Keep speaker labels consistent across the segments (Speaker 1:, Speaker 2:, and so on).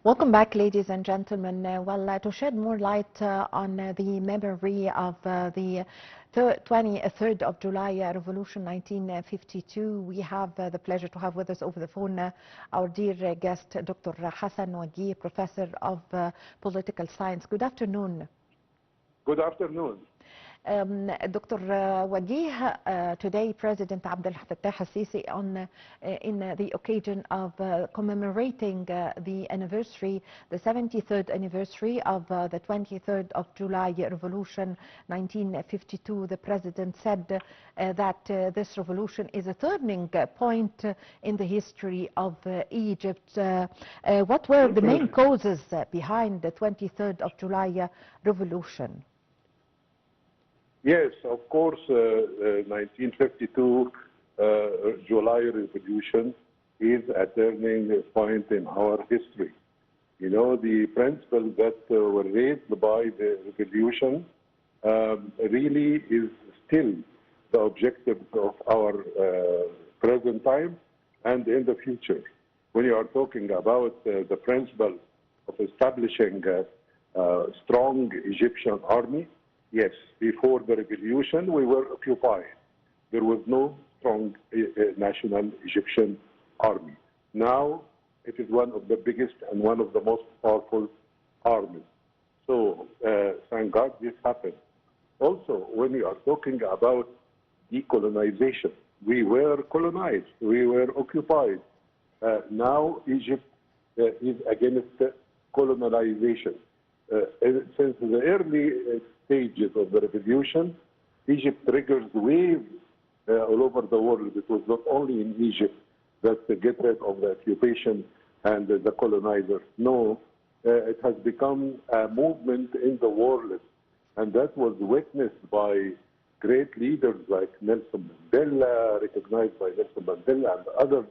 Speaker 1: Welcome back, ladies and gentlemen. To shed more light on the memory of the 23rd of July Revolution 1952, we have the pleasure to have with us over the phone our dear guest, Dr. Hassan Wagih, Professor of Political Science. Good afternoon.
Speaker 2: Good afternoon.
Speaker 1: Dr. Wagih, today President Abdel Fattah al-Sisi in the occasion of commemorating the 73rd anniversary of the 23rd of July Revolution 1952, the President said that this revolution is a turning point in the history of Egypt. What were the main causes behind the 23rd of July Revolution?
Speaker 2: Yes, of course, 1952 July Revolution is a turning point in our history. You know, the principles that were raised by the revolution really is still the objective of our present time and in the future. When you are talking about the principle of establishing a strong Egyptian army, yes, before the revolution, we were occupied. There was no strong national Egyptian army. Now, it is one of the biggest and one of the most powerful armies. So, thank God this happened. Also, when we are talking about decolonization, we were colonized, we were occupied. Now, Egypt is against colonization. Since the early stages of the revolution, Egypt triggers waves all over the world. It was not only in Egypt that they get rid of the occupation and the colonizers. No, it has become a movement in the world, and that was witnessed by great leaders like Nelson Mandela, recognized by Nelson Mandela and others.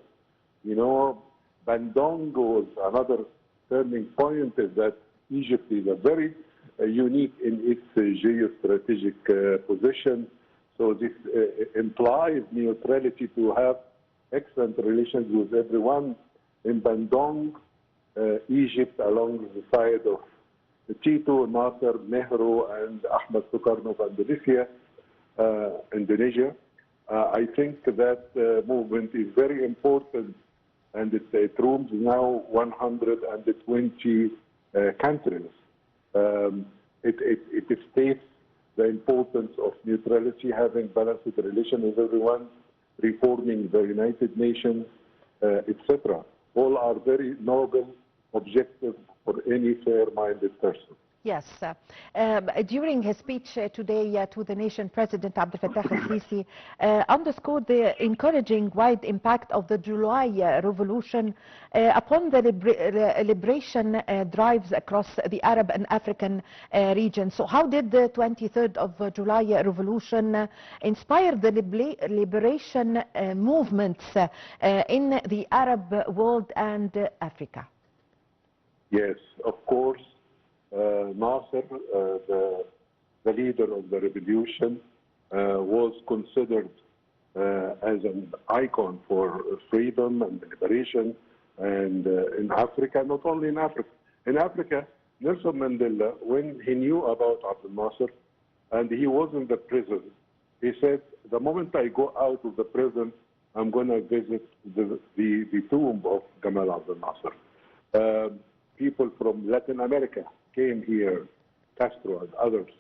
Speaker 2: You know, Bandung was another turning point, is that Egypt is a very unique in its geostrategic position. So this implies neutrality, to have excellent relations with everyone. In Bandung, Egypt, along the side of Tito, Nasser, Nehru, and Ahmed Sukarno of Indonesia. I think that movement is very important, and it rooms now 120 countries. It states the importance of neutrality, having balanced relation with everyone, reforming the United Nations, etc. All are very noble objectives for any fair-minded person.
Speaker 1: Yes. During his speech today to the nation, President Abdel Fattah al-Sisi underscored the encouraging wide impact of the July Revolution upon the liberation drives across the Arab and African region. So how did the 23rd of July Revolution inspire the liberation movements in the Arab world and Africa?
Speaker 2: Yes, of course. Nasser, the leader of the revolution, was considered as an icon for freedom and liberation, and in Africa, not only in Africa. In Africa, Nelson Mandela, when he knew about Abdel Nasser and he was in the prison, he said, the moment I go out of the prison, I'm going to visit the tomb of Gamal Abdel Nasser. People from Latin America came here, Castro and others.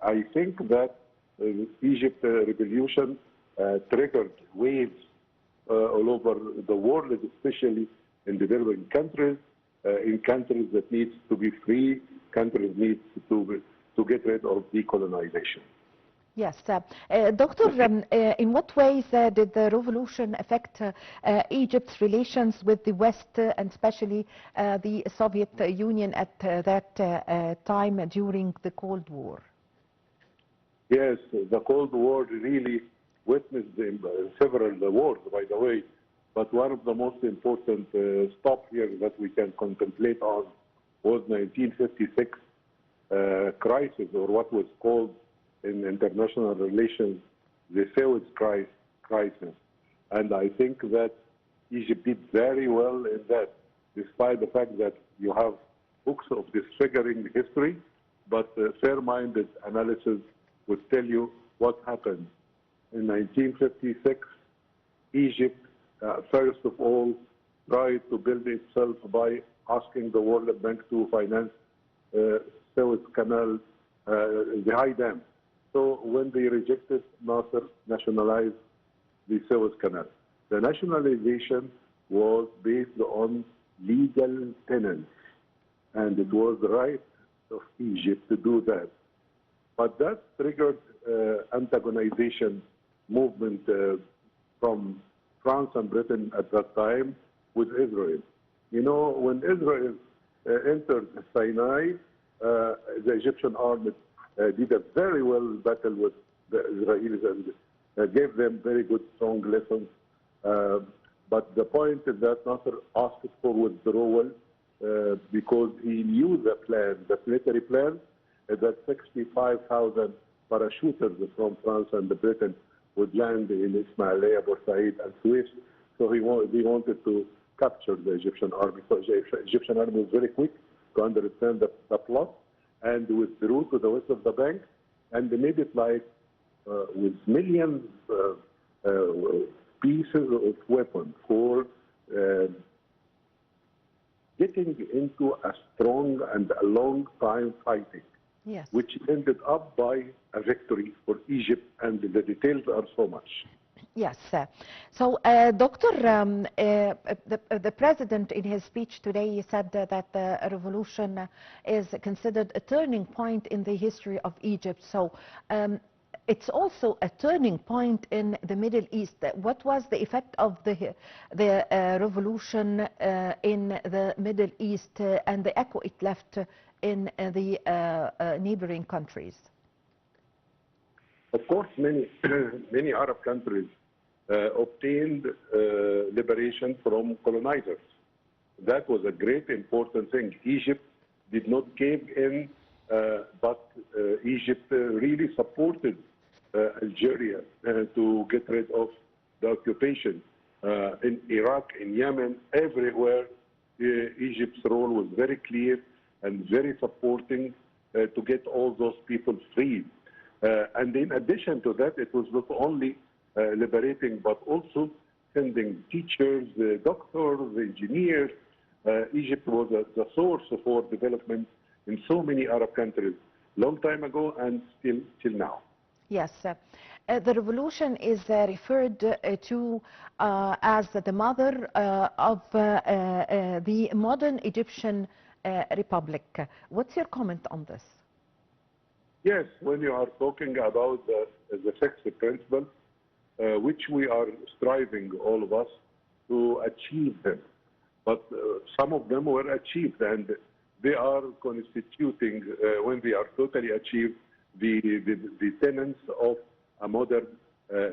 Speaker 2: I think that Egypt revolution triggered waves all over the world, especially in developing countries, in countries that need to be free, countries need to get rid of decolonization.
Speaker 1: Yes. Doctor, in what ways did the revolution affect Egypt's relations with the West, and especially the Soviet Union at that time during the Cold War?
Speaker 2: Yes, the Cold War really witnessed several wars, by the way, but one of the most important stop here that we can contemplate on was 1956 crisis, or what was called in international relations the Suez crisis. And I think that Egypt did very well in that. despite the fact that you have books of disfiguring history, but fair-minded analysis would tell you what happened. In 1956, Egypt, first of all, tried to build itself by asking the World Bank to finance Suez Canal, the high dam. So when they rejected, Nasser nationalized the Suez Canal. The nationalization was based on legal tenants, and it was the right of Egypt to do that. But that triggered antagonization movement from France and Britain at that time with Israel. You know, when Israel entered Sinai, the Egyptian army did a very well battle with the Israelis and gave them very good, strong lessons. But the point is that Nasser asked for withdrawal because he knew the plan, the military plan, that 65,000 parachuters from France and Britain would land in Ismailia, Port Said, and Suez. So he wanted to capture the Egyptian army. So the Egyptian army was very quick to understand the plot and withdrew to the west of the bank, and they made it like with millions pieces of weapons for getting into a strong and a long time fighting.
Speaker 1: Yes.
Speaker 2: Which ended up by a victory for Egypt, and the details are so much.
Speaker 1: Yes. So, Doctor, the president in his speech today said that the revolution is considered a turning point in the history of Egypt. So, it's also a turning point in the Middle East. What was the effect of the revolution in the Middle East and the echo it left in the neighboring countries?
Speaker 2: Of course, many Arab countries obtained liberation from colonizers. That was a great important thing. Egypt did not cave in, but Egypt really supported Algeria to get rid of the occupation. In Iraq, in Yemen, everywhere, Egypt's role was very clear and very supporting to get all those people freed. And in addition to that, it was not only liberating, but also sending teachers, doctors, engineers. Egypt was the source for development in so many Arab countries, long time ago and till now.
Speaker 1: Yes. The revolution is referred to as the mother of the modern Egyptian republic. What's your comment on this?
Speaker 2: Yes, when you are talking about the sixth principle, which we are striving, all of us, to achieve them. But some of them were achieved, and they are constituting, when they are totally achieved, the tenets of a modern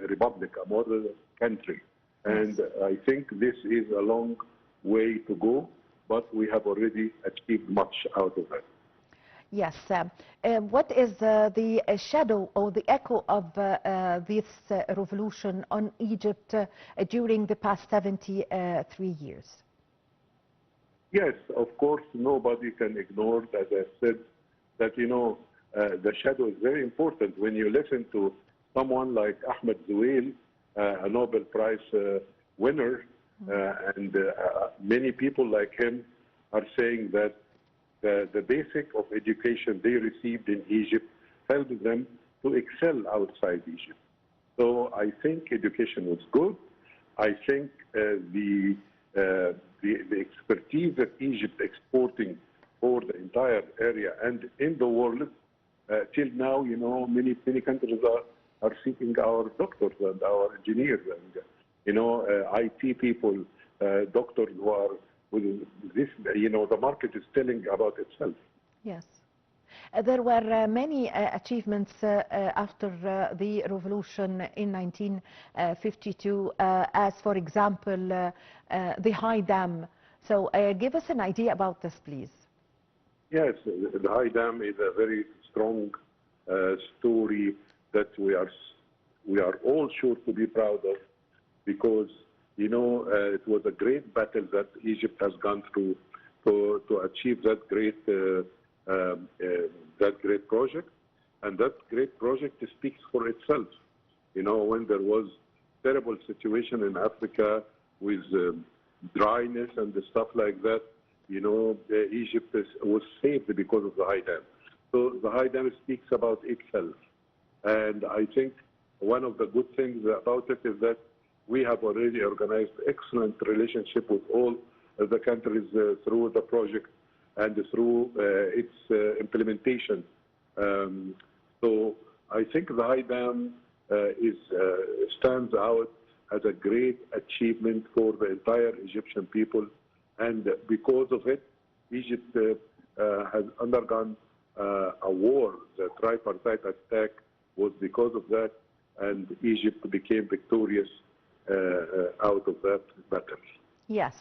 Speaker 2: republic, a modern country. And I think this is a long way to go, but we have already achieved much out of it.
Speaker 1: Yes. What is the shadow or the echo of this revolution on Egypt during the past 73 years?
Speaker 2: Yes, of course, nobody can ignore, as I said, that, you know, the shadow is very important. When you listen to someone like Ahmed Zouil, a Nobel Prize winner, and many people like him are saying that the basic of education they received in Egypt helped them to excel outside Egypt. So I think education was good. I think the expertise that Egypt exporting for the entire area and in the world, till now, you know, many countries are seeking our doctors and our engineers and, you know, IT people, doctors who are with this, you know, the market is telling about itself.
Speaker 1: Yes. There were many achievements after the revolution in 1952, as for example, the High Dam. So give us an idea about this, please.
Speaker 2: Yes, the High Dam is a very strong story that we are all sure to be proud of, because You know, it was a great battle that Egypt has gone through to achieve that great project, and that great project speaks for itself. You know, when there was terrible situation in Africa with dryness and stuff like that, you know, Egypt was saved because of the high dam. So the high dam speaks about itself. And I think one of the good things about it is that we have already organized excellent relationship with all the countries through the project and through its implementation. So I think the high dam stands out as a great achievement for the entire Egyptian people, and because of it, Egypt has undergone a war. The tripartite attack was because of that, and Egypt became victorious out of that battle.
Speaker 1: Yes.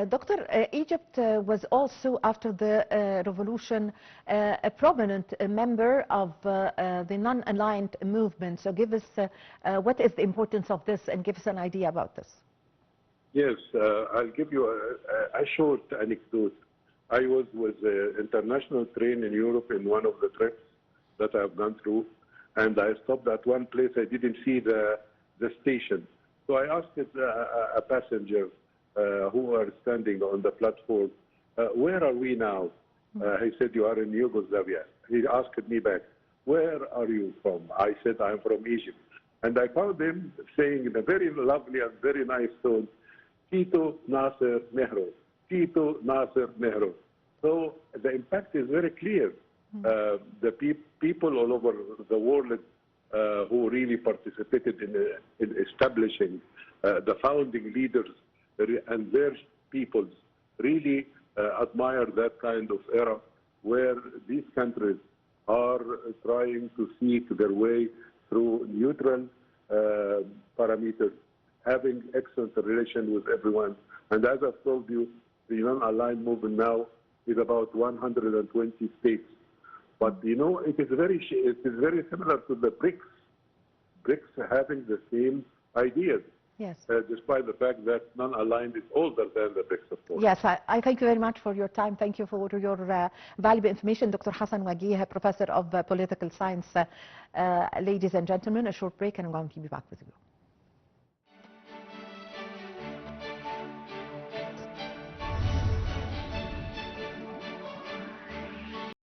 Speaker 1: Doctor, Egypt was also, after the revolution, a prominent member of the non-aligned movement. So give us, what is the importance of this, and give us an idea about this.
Speaker 2: Yes, I'll give you a short anecdote. I was with an international train in Europe in one of the trips that I've gone through, and I stopped at one place. I didn't see the station. So I asked a passenger who were standing on the platform, where are we now? He said, you are in Yugoslavia. He asked me back, where are you from? I said, I'm from Egypt. And I found him saying in a very lovely and very nice tone, Tito Nasser Nehru, Tito Nasser Nehru. So the impact is very clear. The people all over the world who really participated in establishing the founding leaders and their peoples really admire that kind of era where these countries are trying to seek their way through neutral parameters, having excellent relations with everyone. And as I've told you, the non-aligned movement now is about 120 states. But you know, it is very similar to the BRICS. BRICS having the same ideas.
Speaker 1: Yes.
Speaker 2: Despite the fact that non-aligned is older than the BRICS, of course.
Speaker 1: Yes, I thank you very much for your time. Thank you for your valuable information. Dr. Hassan Wagih, Professor of Political Science. Ladies and gentlemen, a short break and I'm going to be back with you.